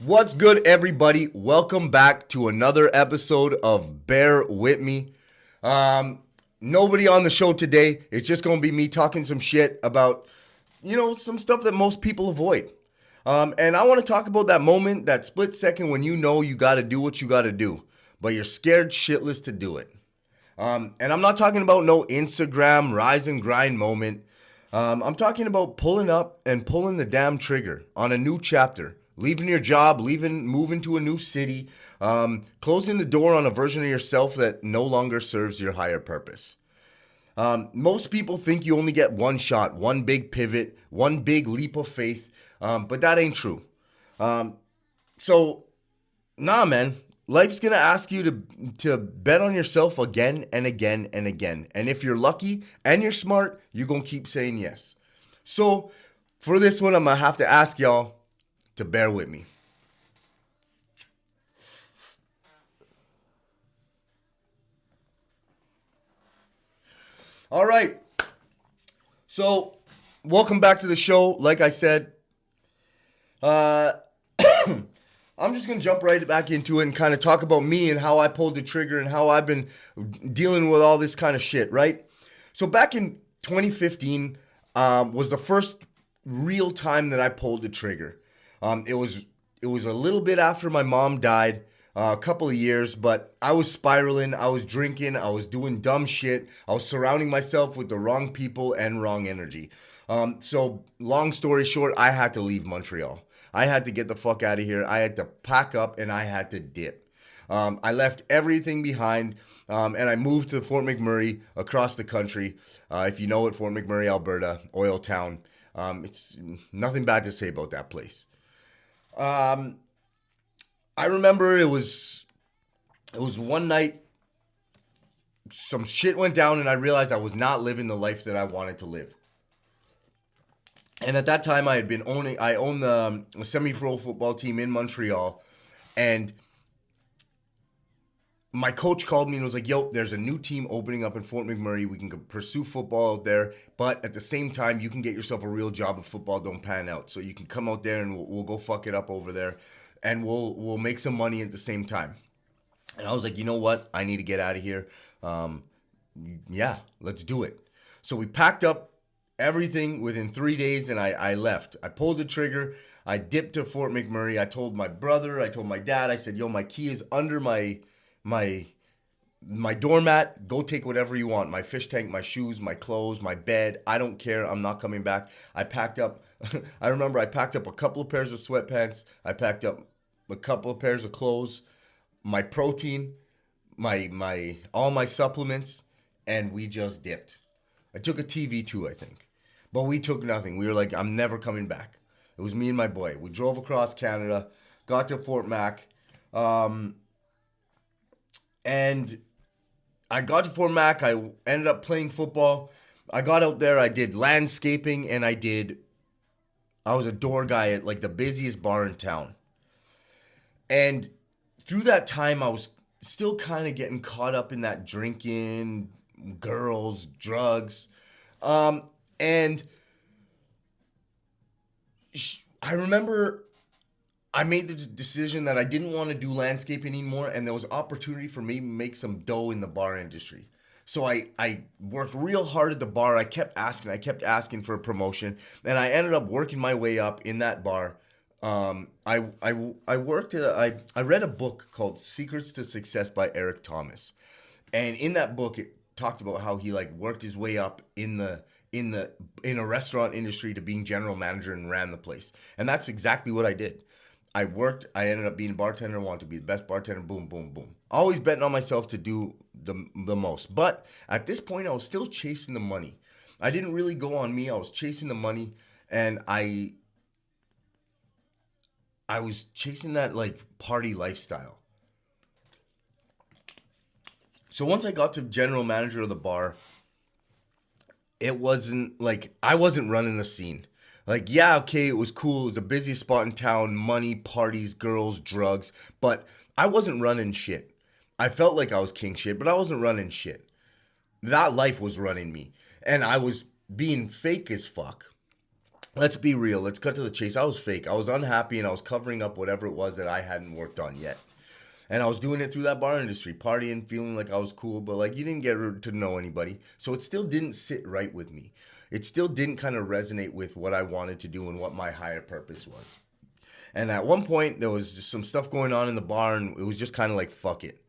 What's good, everybody? Welcome back to another episode of Bare Wit Me. Um, Nobody on the show today. It's just going to be me talking some shit about, some stuff that most people avoid. And I want to talk about that moment, that split second when you know you got to do what you got to do, but you're scared shitless to do it. And I'm not talking about no Instagram rise and grind moment. I'm talking about pulling up and pulling the damn trigger on a new chapter, leaving your job, moving to a new city, closing the door on a version of yourself that no longer serves your higher purpose. Most people think you only get one shot, one big pivot, one big leap of faith, but that ain't true. So Nah, man. Life's gonna ask you to bet on yourself again and again and again. And if you're lucky and you're smart, you're gonna keep saying yes. So for this one, I'm gonna have to ask y'all to bear with me. All right. So welcome back to the show. Like I said, uh, I'm just gonna jump right back into it and kind of talk about me and how I pulled the trigger and how I've been dealing with all this kind of shit, right? So back in 2015 was the first real time that I pulled the trigger. It was a little bit after my mom died, a couple of years, but I was spiraling. I was drinking. I was doing dumb shit. I was surrounding myself with the wrong people and wrong energy. So long story short, I had to leave Montreal. I had to get the fuck out of here. I had to pack up and I had to dip. I left everything behind and I moved to Fort McMurray across the country. If you know it, Fort McMurray, Alberta, oil town. It's nothing bad to say about that place. Um, I remember it was one night, some shit went down and I realized I was not living the life that I wanted to live. And at that time, I owned the semi-pro football team in Montreal, and my coach called me and was like, "Yo, there's a new team opening up in Fort McMurray. We can pursue football out there, but at the same time, you can get yourself a real job if football don't pan out. So you can come out there and we'll go fuck it up over there, and we'll make some money at the same time." And I was like, you know what? I need to get out of here. Um, yeah, let's do it. So we packed up everything within 3 days and I left. I pulled the trigger. I dipped to Fort McMurray. I told my brother, I told my dad, I said, yo, my key is under my my doormat. Go take whatever you want. My fish tank, my shoes, my clothes, my bed. I don't care. I'm not coming back. I packed up I remember I packed up a couple of pairs of sweatpants. I packed up a couple of pairs of clothes, my protein, my all my supplements, and we just dipped. I took a TV too, I think. But we took nothing. We were like, I'm never coming back. It was me and my boy. We drove across Canada, got to Fort Mac, um, and I got to Fort Mac. I ended up playing football. I got out there. I did landscaping, and I was a door guy at like the busiest bar in town. And through that time, I was still kind of getting caught up in that drinking, girls, drugs. And I remember I made the decision that I didn't want to do landscape anymore, and there was opportunity for me to make some dough in the bar industry. So I worked real hard at the bar. I kept asking for a promotion, and I ended up working my way up in that bar. I worked. I read a book called Secrets to Success by Eric Thomas, and in that book it talked about how he like worked his way up in a restaurant industry to being general manager and ran the place. And that's exactly what I did. I worked, I ended up being a bartender, wanted to be the best bartender, boom, boom, boom. Always betting on myself to do the most. But at this point, I was still chasing the money. I didn't really go on me. I was chasing the money, and I was chasing that like party lifestyle. So once I got to general manager of the bar, it wasn't like I wasn't running the scene. Like, yeah, okay, it was cool. It was the busiest spot in town, money, parties, girls, drugs, but I wasn't running shit. I felt like I was king shit, but I wasn't running shit. That life was running me. And I was being fake as fuck. let's be real. Let's cut to the chase. I was fake. I was unhappy and I was covering up whatever it was that I hadn't worked on yet. And I was doing it through that bar industry, partying, feeling like I was cool, but like you didn't get to know anybody. So it still didn't sit right with me. It still didn't kind of resonate with what I wanted to do and what my higher purpose was. And at one point, there was just some stuff going on in the bar, and it was just kind of like, fuck it.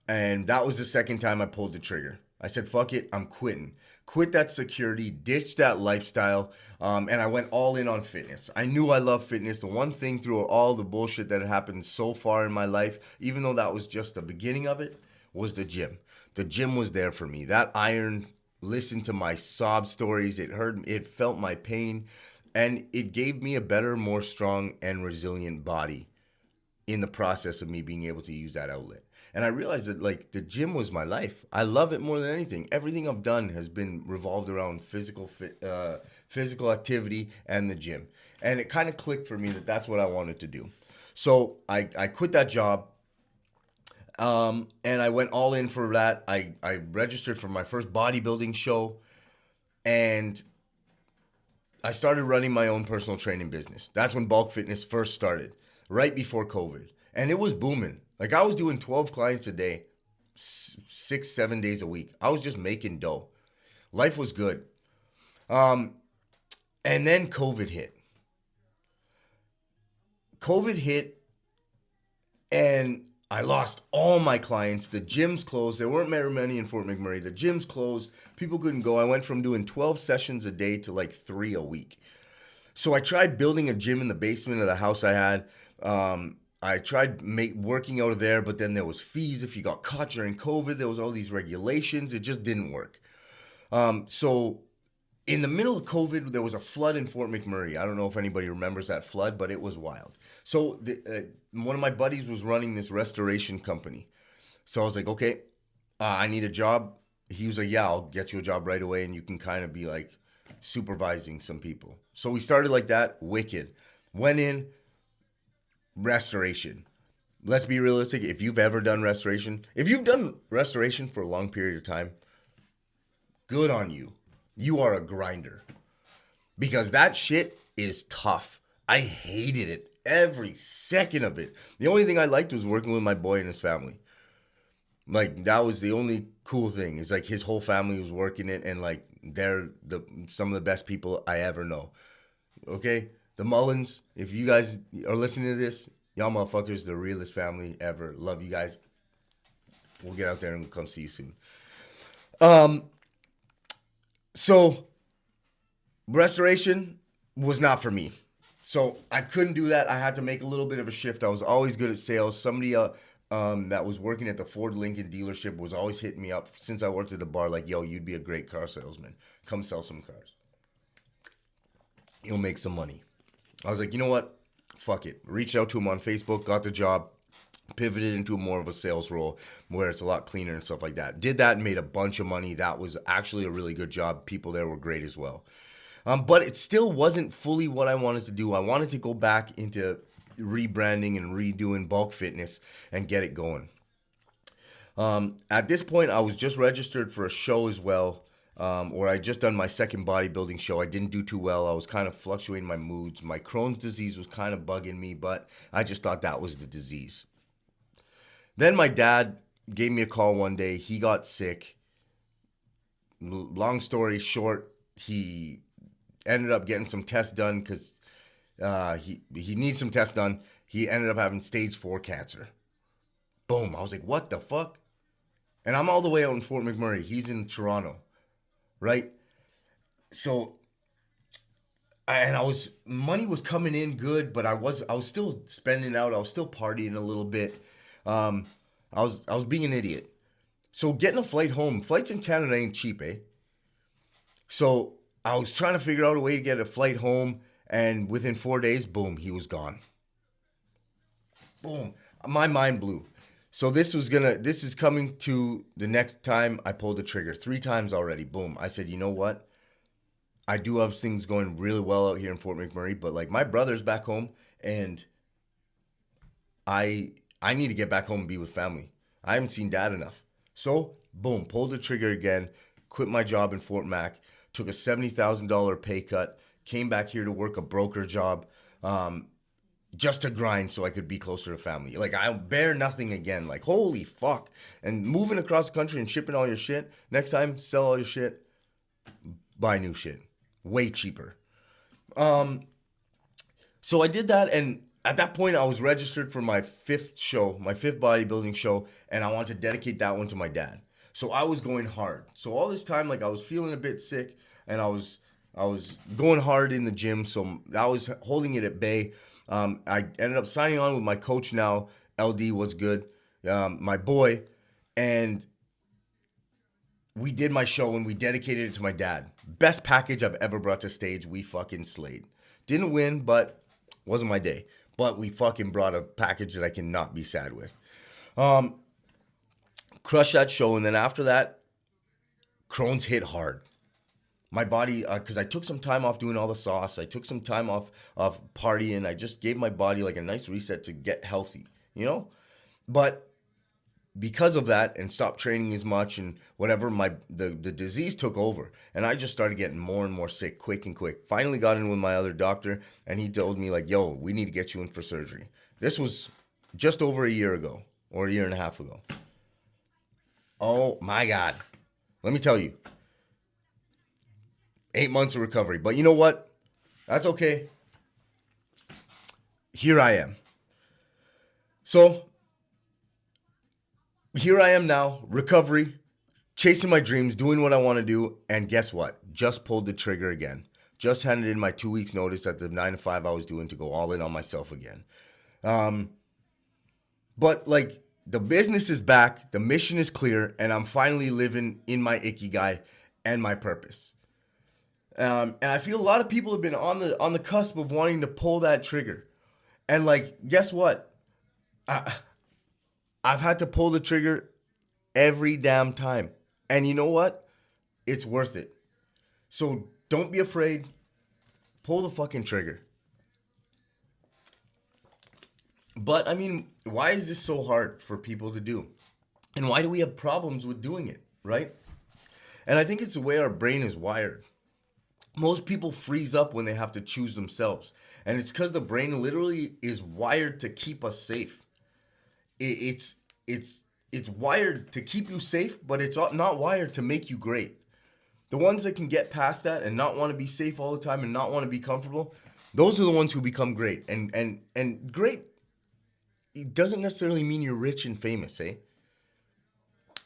And that was the second time I pulled the trigger. I said, fuck it, I'm quitting. Quit that security, ditch that lifestyle, and I went all in on fitness. I knew I loved fitness. The one thing through all the bullshit that had happened so far in my life, even though that was just the beginning of it, was the gym. The gym was there for me. That iron listened to my sob stories. It felt my pain, and it gave me a better, more strong, and resilient body in the process of me being able to use that outlet. And I realized that like the gym was my life. I love it more than anything. Everything I've done has been revolved around physical activity and the gym. And it kind of clicked for me that that's what I wanted to do. So I quit that job. And I went all in for that. I registered for my first bodybuilding show. And I started running my own personal training business. That's when bulk fitness first started, right before COVID. And it was booming. Like I was doing 12 clients a day, 6, 7 days a week. I was just making dough. Life was good. And then COVID hit. COVID hit and I lost all my clients. The gyms closed. There weren't very many in Fort McMurray. The gyms closed. People couldn't go. I went from doing 12 sessions a day to like 3 a week. So I tried building a gym in the basement of the house I had. I tried working out of there, but then there was fees if you got caught during COVID. There was all these regulations. It just didn't work. So in the middle of COVID, there was a flood in Fort McMurray. I don't know if anybody remembers that flood, but it was wild. So one of my buddies was running this restoration company. So I was like, okay, I need a job. He was like, yeah, I'll get you a job right away, and you can kind of be like supervising some people. So we started like that, wicked. Went in, restoration. Let's be realistic. If you've ever done restoration, if you've done restoration for a long period of time, good on you. You are a grinder. Because that shit is tough. I hated it. Every second of it. The only thing I liked was working with my boy and his family. Like, that was the only cool thing. It's like his whole family was working it, and like they're some of the best people I ever know. Okay? The Mullins, if you guys are listening to this, y'all motherfuckers, the realest family ever. Love you guys. We'll get out there and we'll come see you soon. So restoration was not for me. So I couldn't do that. I had to make a little bit of a shift. I was always good at sales. Somebody that was working at the Ford Lincoln dealership was always hitting me up since I worked at the bar like, yo, you'd be a great car salesman. Come sell some cars. You'll make some money. I was like, you know what? Fuck it. Reached out to him on Facebook, got the job, pivoted into more of a sales role where it's a lot cleaner and stuff like that. Did that and made a bunch of money. That was actually a really good job. People there were great as well. But it still wasn't fully what I wanted to do. I wanted to go back into rebranding and redoing bulk fitness and get it going. At this point, I was just registered for a show as well, or I just done my second bodybuilding show. I didn't do too well. I was kind of fluctuating my moods. My Crohn's disease was kind of bugging me, but I just thought that was the disease. Then my dad gave me a call one day. He got sick. Long story short, he ended up getting some tests done because he needs some tests done. He ended up having stage 4 cancer. Boom. I was like, what the fuck? And I'm all the way out in Fort McMurray. He's in Toronto, right? So, money was coming in good, but I was still spending out. I was still partying a little bit. I was being an idiot. So getting a flight home, flights in Canada ain't cheap, eh? So I was trying to figure out a way to get a flight home, and within 4 days, boom, he was gone. Boom. My mind blew. So this is coming to the next time I pulled the trigger. 3 times already. Boom. I said, you know what? I do have things going really well out here in Fort McMurray, but like my brother's back home, and I need to get back home and be with family. I haven't seen dad enough. So, boom, pulled the trigger again, quit my job in Fort Mac, took a $70,000 pay cut, came back here to work a broker job, just to grind so I could be closer to family. Like, I bear nothing again. Like, holy fuck. And moving across the country and shipping all your shit, next time, sell all your shit, buy new shit. Way cheaper. So I did that, and at that point, I was registered for my fifth bodybuilding show, and I wanted to dedicate that one to my dad. So I was going hard. So all this time, like, I was feeling a bit sick, and I was going hard in the gym, so I was holding it at bay. I ended up signing on with my coach now. LD was good, my boy, and we did my show and we dedicated it to my dad. Best package I've ever brought to stage. We fucking slayed. Didn't win, but wasn't my day. But we fucking brought a package that I cannot be sad with. Crushed that show, and then after that, Crohn's hit hard. My body, because I took some time off doing all the sauce. I took some time off partying. I just gave my body like a nice reset to get healthy, you know? But because of that and stopped training as much and whatever, the disease took over. And I just started getting more and more sick quick. Finally got in with my other doctor, and he told me, like, yo, we need to get you in for surgery. This was just over a year ago, or a year and a half ago. Oh my God. Let me tell you. 8 months of recovery. But you know what? That's okay. Here I am. So, here I am now, recovery, chasing my dreams, doing what I want to do, and guess what? Just pulled the trigger again. Just handed in my 2 weeks notice at the 9 to 5 I was doing to go all in on myself again. But like, the business is back, the mission is clear, and I'm finally living in my ikigai and my purpose. And I feel a lot of people have been on the cusp of wanting to pull that trigger. And like, guess what? I've had to pull the trigger every damn time. And you know what? It's worth it. So don't be afraid. Pull the fucking trigger. But I mean, why is this so hard for people to do? And why do we have problems with doing it, right? And I think it's the way our brain is wired. Most people freeze up when they have to choose themselves. And it's because the brain literally is wired to keep us safe. It's wired to keep you safe, but it's not wired to make you great. The ones that can get past that and not want to be safe all the time and not want to be comfortable, those are the ones who become great. And great, it doesn't necessarily mean you're rich and famous, eh?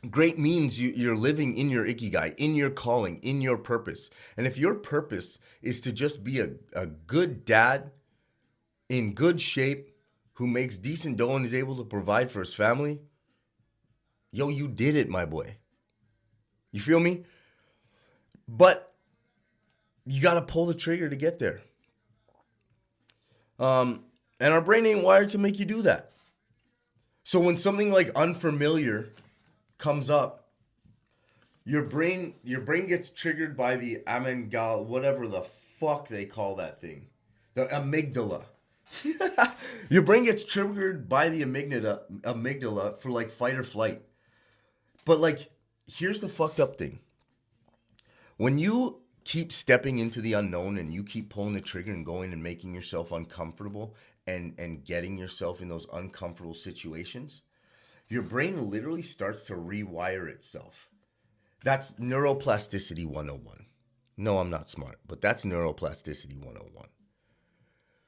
Great means you're living in your ikigai, in your calling, in your purpose. And if your purpose is to just be a good dad, in good shape, who makes decent dough and is able to provide for his family, yo, you did it, my boy. You feel me? But you got to pull the trigger to get there. And our brain ain't wired to make you do that. So when something like unfamiliar comes up, your brain gets triggered by the amygdala, whatever the fuck they call that thing. The amygdala. Your brain gets triggered by the amygdala for like fight or flight. But like, here's the fucked up thing. When you keep stepping into the unknown and you keep pulling the trigger and going and making yourself uncomfortable and getting yourself in those uncomfortable situations, your brain literally starts to rewire itself. That's neuroplasticity 101. No, I'm not smart, but that's neuroplasticity 101.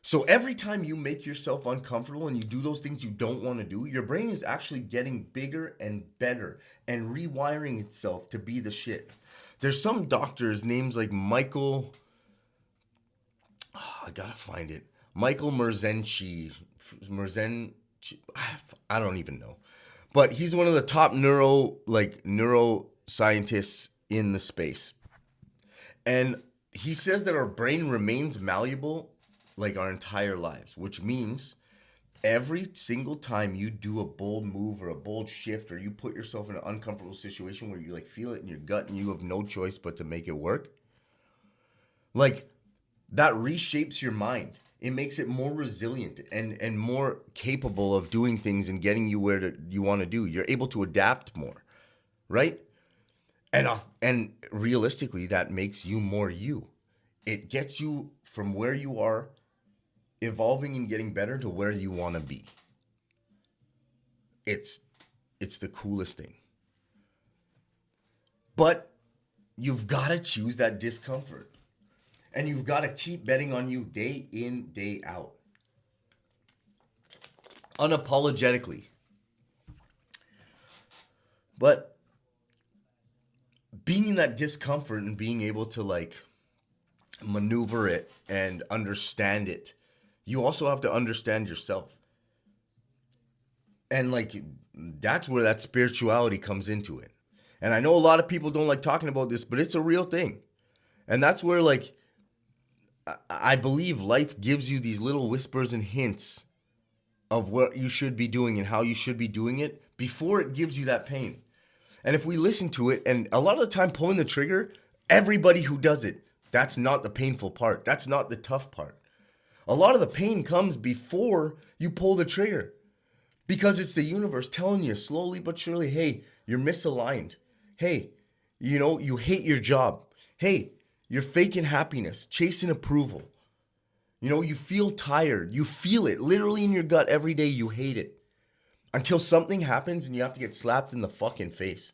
So every time you make yourself uncomfortable and you do those things you don't want to do, your brain is actually getting bigger and better and rewiring itself to be the shit. There's some doctors, names like Michael, I gotta find it. Michael Merzenchi, I don't even know. But he's one of the top neuroscientists in the space. And he says that our brain remains malleable like our entire lives, which means every single time you do a bold move or a bold shift or you put yourself in an uncomfortable situation where you like feel it in your gut and you have no choice but to make it work, like that reshapes your mind. It makes it more resilient and more capable of doing things and getting you where you want to do. You're able to adapt more, right? And realistically, that makes you more you. It gets you from where you are, evolving and getting better, to where you want to be. It's it's the coolest thing. But you've got to choose that discomfort. And you've got to keep betting on you day in, day out. Unapologetically. But being in that discomfort and being able to like maneuver it and understand it, you also have to understand yourself. And like that's where that spirituality comes into it. And I know a lot of people don't like talking about this, but it's a real thing. And that's where like I believe life gives you these little whispers and hints of what you should be doing and how you should be doing it before it gives you that pain. And if we listen to it, and a lot of the time pulling the trigger, everybody who does it, that's not the painful part. That's not the tough part. A lot of the pain comes before you pull the trigger because it's the universe telling you slowly but surely, hey, you're misaligned. Hey, you hate your job. Hey, you're faking happiness, chasing approval. You feel tired. You feel it literally in your gut every day. You hate it until something happens and you have to get slapped in the fucking face.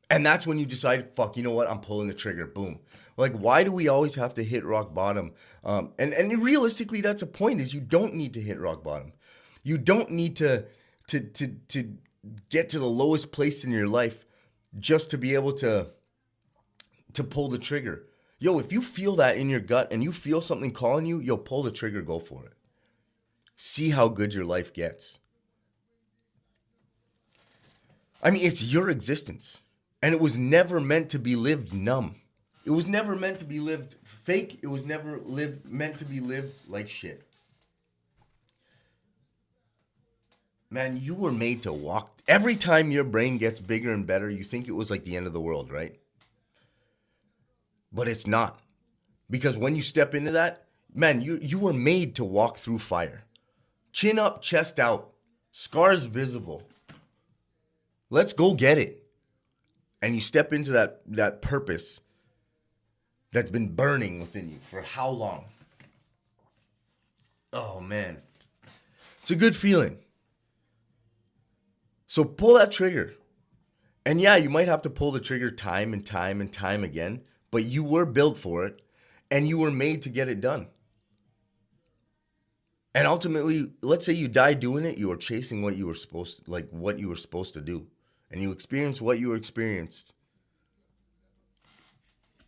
And that's when you decide, fuck, you know what? I'm pulling the trigger. Boom. Like, why do we always have to hit rock bottom? And realistically, that's a point, is you don't need to hit rock bottom. You don't need to get to the lowest place in your life just to be able to pull the trigger. Yo, if you feel that in your gut and you feel something calling you, yo, pull the trigger, go for it. See how good your life gets. I mean, it's your existence. And it was never meant to be lived numb. It was never meant to be lived fake. It was never meant to be lived like shit. Man, you were made to walk. Every time your brain gets bigger and better, you think it was like the end of the world, right? But it's not. Because when you step into that, man, you were made to walk through fire. Chin up, chest out. Scars visible. Let's go get it. And you step into that purpose that's been burning within you for how long? Oh, man. It's a good feeling. So pull that trigger. And yeah, you might have to pull the trigger time and time and time again, but you were built for it and you were made to get it done. And ultimately, let's say you die doing it, you are chasing what you were supposed to do. And you experience what you experienced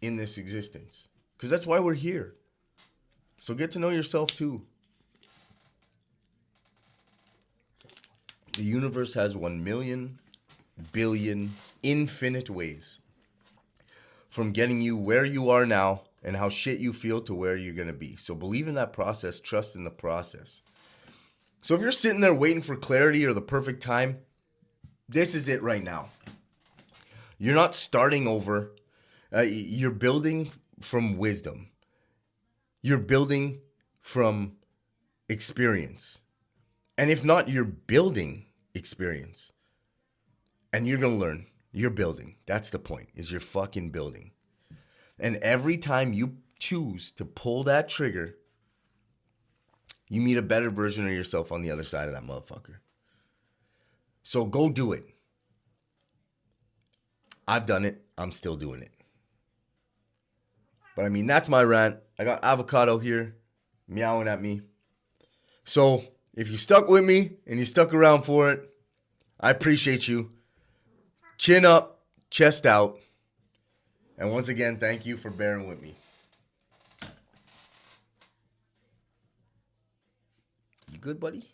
in this existence. Because that's why we're here. So get to know yourself too. The universe has 1,000,000 billion infinite ways from getting you where you are now and how shit you feel to where you're going to be. So believe in that process, trust in the process. So if you're sitting there waiting for clarity or the perfect time, this is it right now. You're not starting over. You're building from wisdom. You're building from experience. And if not, you're building experience. And you're going to learn. You're building. That's the point, is you're fucking building. And every time you choose to pull that trigger, you meet a better version of yourself on the other side of that motherfucker. So go do it. I've done it. I'm still doing it. But I mean, that's my rant. I got Avocado here meowing at me. So if you stuck with me and you stuck around for it, I appreciate you. Chin up, chest out. And once again, thank you for bearing with me. You good, buddy?